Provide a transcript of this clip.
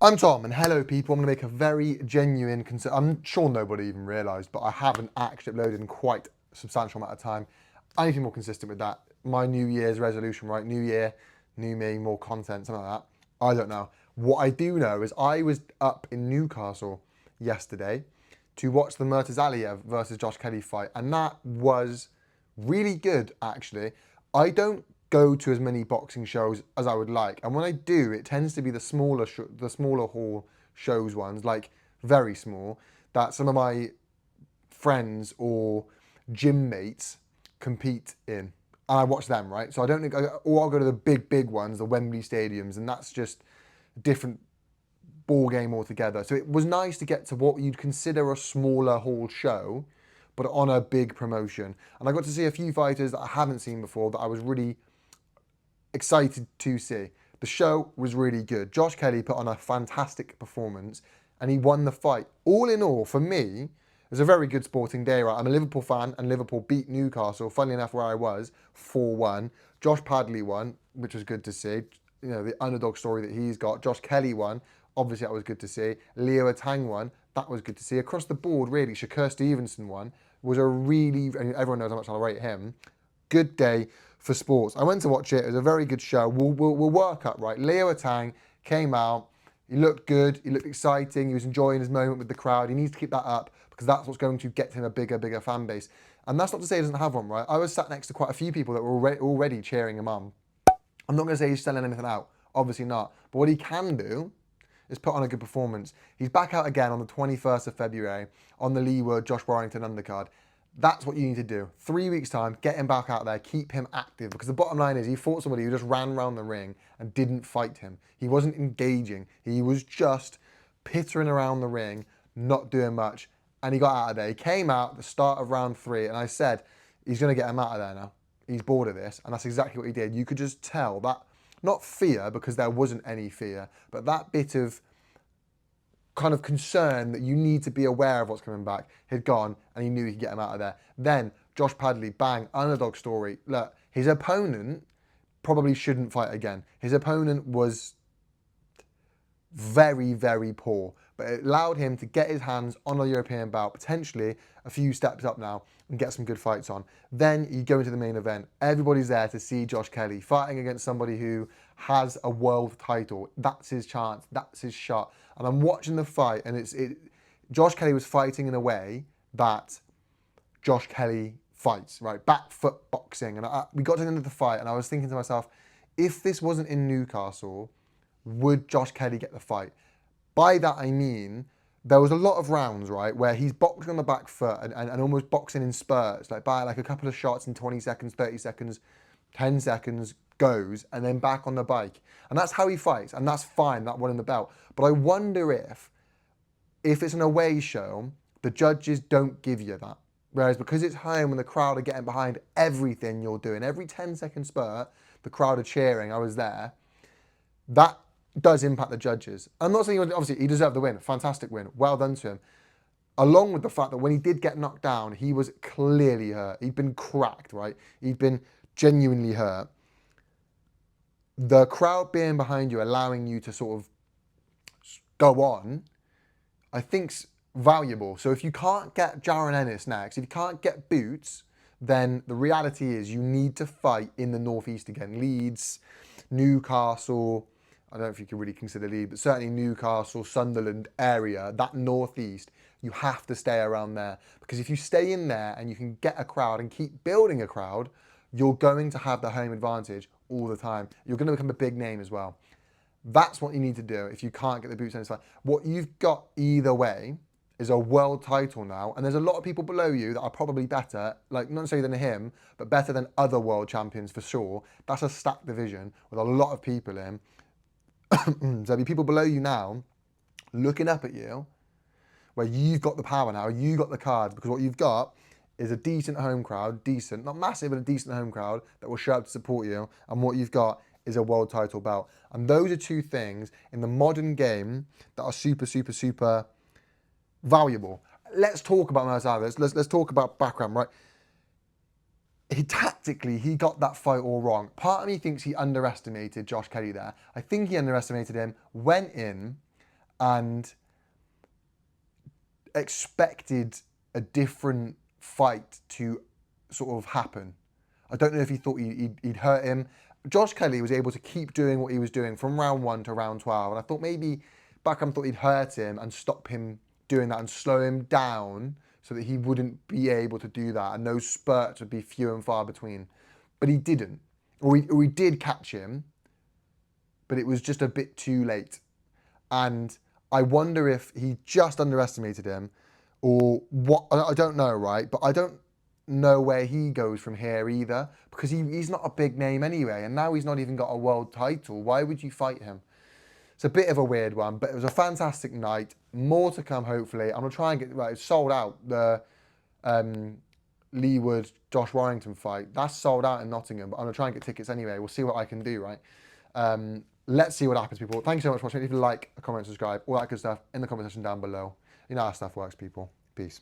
I'm Tom, and hello people. I'm going to make a very genuine, I'm sure nobody even realised, but I haven't actually uploaded in quite a substantial amount of time. I need to be more consistent with that. My New Year's resolution, right? New year, new me, more content, something like that. I don't know. What I do know is I was up in Newcastle yesterday to watch the Murtazaliev versus Josh Kelly fight, and that was really good, actually. I don't go to as many boxing shows as I would like, and when I do, it tends to be the smaller hall shows ones, like very small, that some of my friends or gym mates compete in. And I watch them, right? So I don't think, or I'll go to the big ones, the Wembley stadiums, and that's just a different ball game altogether. So it was nice to get to what you'd consider a smaller hall show, but on a big promotion. And I got to see a few fighters that I haven't seen before that I was really excited to see. The show was really good. Josh Kelly put on a fantastic performance and he won the fight. All in all, for me, it was a very good sporting day, right? I'm a Liverpool fan and Liverpool beat Newcastle, funnily enough, where I was, 4-1. Josh Padley won, which was good to see. You know, the underdog story that he's got. Josh Kelly won. Obviously, that was good to see. Leo Atang won. That was good to see. Across the board, really, Shakur Stevenson won. Was a really, and everyone knows how much I rate him. Good day for sports. I went to watch it. It was a very good show. We'll work up, right? Leo Atang came out. He looked good. He looked exciting. He was enjoying his moment with the crowd. He needs to keep that up because that's what's going to get him a bigger fan base. And that's not to say he doesn't have one, right? I was sat next to quite a few people that were already cheering him on. I'm not going to say he's selling anything out. Obviously not. But what he can do is put on a good performance. He's back out again on the 21st of February on the Lee Wood, Josh Warrington undercard. That's what you need to do. 3 weeks' time, get him back out there, keep him active. Because the bottom line is he fought somebody who just ran around the ring and didn't fight him. He wasn't engaging. He was just pittering around the ring, not doing much. And he got out of there. He came out at the start of round 3, and I said, he's going to get him out of there now. He's bored of this. And that's exactly what he did. You could just tell that, not fear, because there wasn't any fear, but that bit of kind of concern that you need to be aware of what's coming back had gone, and he knew he could get him out of there. Then Josh Padley, bang, underdog story. Look, his opponent probably shouldn't fight again. His opponent was very poor, but it allowed him to get his hands on a European bout, potentially a few steps up now, and get some good fights on. Then you go into the main event. Everybody's there to see Josh Kelly fighting against somebody who has a world title. That's his chance. That's his shot. And I'm watching the fight, and Josh Kelly was fighting in a way that Josh Kelly fights, right? Back foot boxing. And we got to the end of the fight, and I was thinking to myself, if this wasn't in Newcastle, would Josh Kelly get the fight? By that I mean, there was a lot of rounds, right, where he's boxing on the back foot and almost boxing in spurts, like by like a couple of shots in 20 seconds, 30 seconds, 10 seconds, goes, and then back on the bike. And that's how he fights, and that's fine, that won him the belt. But I wonder if it's an away show, the judges don't give you that. Whereas because it's home and the crowd are getting behind everything you're doing, every 10-second spurt, the crowd are cheering, I was there, that does impact the judges. I'm not saying, obviously, he deserved the win. Fantastic win. Well done to him. Along with the fact that when he did get knocked down, he was clearly hurt. He'd been cracked, right? He'd been genuinely hurt. The crowd being behind you, allowing you to sort of go on, I think's valuable. So if you can't get Jaron Ennis next, if you can't get Boots, then the reality is you need to fight in the northeast again. Leeds, Newcastle, I don't know if you can really consider Leeds, but certainly Newcastle, Sunderland area, that northeast, you have to stay around there. Because if you stay in there and you can get a crowd and keep building a crowd, you're going to have the home advantage all the time. You're going to become a big name as well. That's what you need to do if you can't get the boots on this fight. What you've got either way is a world title now, and there's a lot of people below you that are probably better, like not necessarily than him, but better than other world champions for sure. That's a stacked division with a lot of people in. So there'll be people below you now looking up at you, where you've got the power now, you've got the cards, because what you've got is a decent home crowd, decent, not massive, but a decent home crowd that will show up to support you, and what you've got is a world title belt. And those are two things in the modern game that are super valuable. Let's talk about Murtazaliev. Let's talk about background, right? Tactically, he got that fight all wrong. Part of me thinks he underestimated Josh Kelly there. I think he underestimated him, went in, and expected a different fight to sort of happen. I don't know if he thought he'd hurt him. Josh Kelly was able to keep doing what he was doing from round 1 to round 12, and I thought maybe Backram thought he'd hurt him and stop him doing that and slow him down so that he wouldn't be able to do that, and those spurts would be few and far between. But he didn't. Or he did catch him, but it was just a bit too late. And I wonder if he just underestimated him or what. I don't know, right? But I don't know where he goes from here either, because he's not a big name anyway, and now he's not even got a world title. Why would you fight him? It's a bit of a weird one, but it was a fantastic night. More to come, hopefully. I'm going to try and get, right, it's sold out, the Leewood Josh Warrington fight. That's sold out in Nottingham, but I'm going to try and get tickets anyway. We'll see what I can do, right? Let's see what happens, people. Thank you so much for watching. Leave a like, a comment, subscribe, all that good stuff in the comment section down below. You know how stuff works, people. Peace.